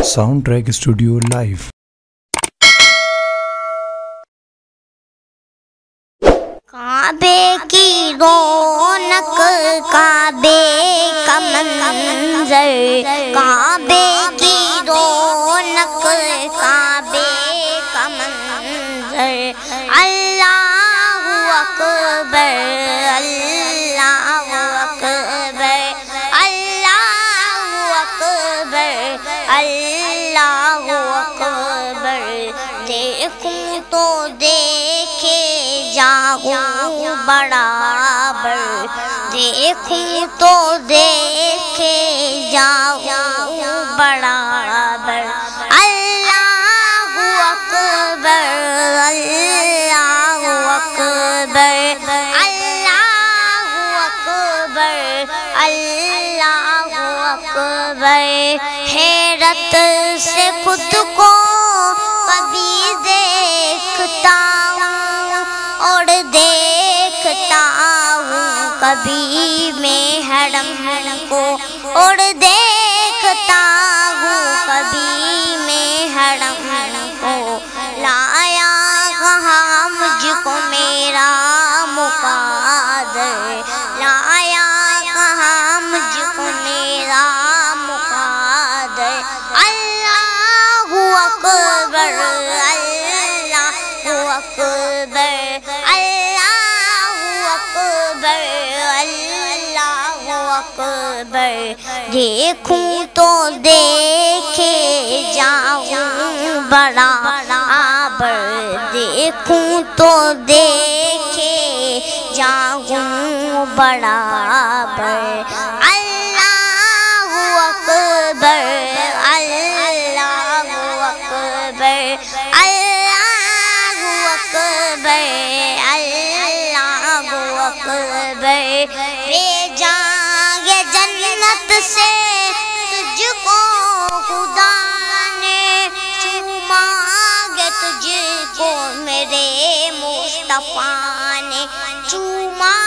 Sound track studio live. کعبے کی رونق، کعبے کا منظر، کعبے کی رونق، کعبے کا منظر، اللہ اکبر، اللہ اکبر، اللہ اکبر، اللہ اکبر، دیکھوں تو دیکھے جاؤں برابر، دیکھوں تو دیکھے جاؤں برابر، اللہ اکبر، اللہ اکبر، اللہ اکبر، اللہ اکبر، حیرت سے خود کو کبھی دیکھتا اور دیکھتا ہوں کبھی میں حرم کو، اور دیکھتا ہوں کبھی میں حرم کو، لایا کہاں مجھ کو میرا مقادر، لایا کہاں مجھ کو میرا مقادر، اللہ اکبر، اللہ اکبر، اللہ اکبر، اللہ اکبر، دیکھوں تو دیکھے جاؤں برابر، دیکھوں تو دیکھے جاؤں برابر، اللہ اکبر، اللہ اکبر، اللہ اکبر، اللہ اکبر، بھیجا یہ جنت سے تجھ کو خدا نے، چوما گے تجھ کو میرے مصطفیٰ نے، چوما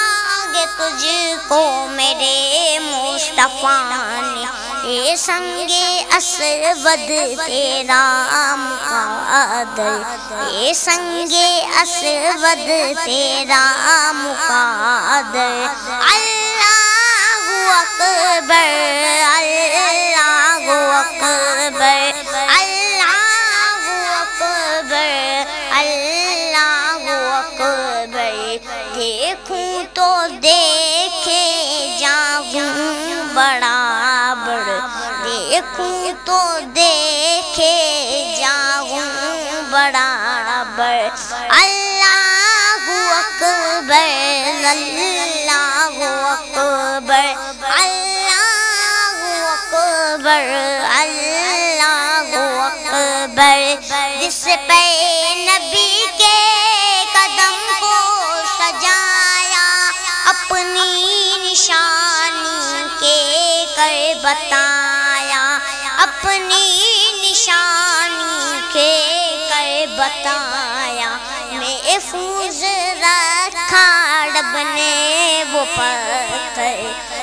گے تجھ کو میرے مصطفیٰ نے، اے سنگ اسود تیرا مقادر، اے سنگ اسود تیرا مقادر، اللہ اکبر، اللہ اکبر، اللہ اکبر، اللہ اکبر، دیکھوں تو دیکھے جاؤں برابر، دیکھوں تو دیکھے جاؤں برابر، اللہ اکبر، اللہ اکبر، اللہ اکبر، اللہ اکبر، جس پہ نبی کے قدم کو سجایا، اپنی نشانی کے کر بتایا، اپنی نشانی کے کر بتایا، محفوظ رکھا رب نے وہ پتھر،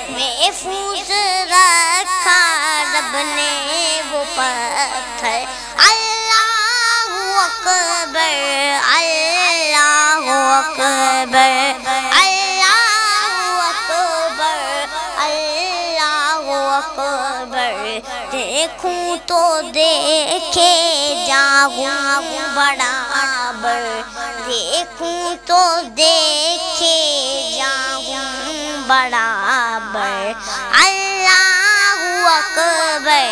محفوظ رکھا رب نے وہ پتھر، اللہ اکبر، اللہ اکبر، اللہ اکبر، اللہ اکبر، دیکھوں تو دیکھے جاؤں برابر، دیکھوں تو دیکھے جاؤں برابر، اللہ اکبر،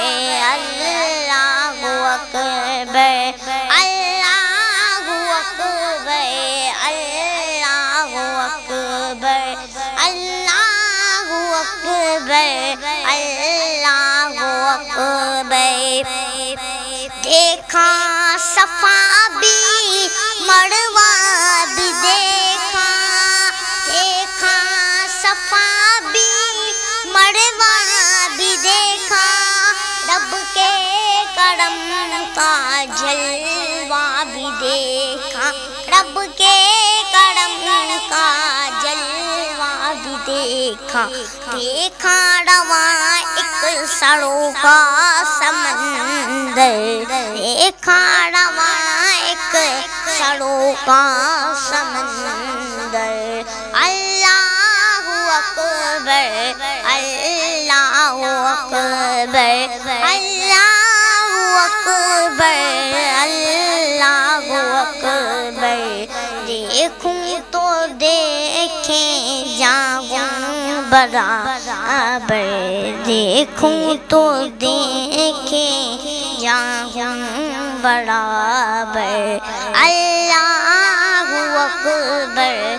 اللہ اکبر، اللہ اکبر، اللہ اکبر، اللہ اکبر، اللہ اکبر، دیکھا صفا بھی مروہ بھی دیکھا، دیکھا صفا بھی مروہ بھی دیکھا، رب کے کرم کا جلوہ بھی دیکھا، رب کے کرم کا جلوہ بھی دیکھا، دیکھا رواں ایک سڑوں کا سمندر، دیکھا رواں ایک سڑوں کا سمندر اللہ اکبر اللہ اکبر اللہ اکبر اللہ اکبر دیکھوں تو دیکھیں جاؤں برابر دیکھوں تو دیکھیں جاؤں برابر اللہ اکبر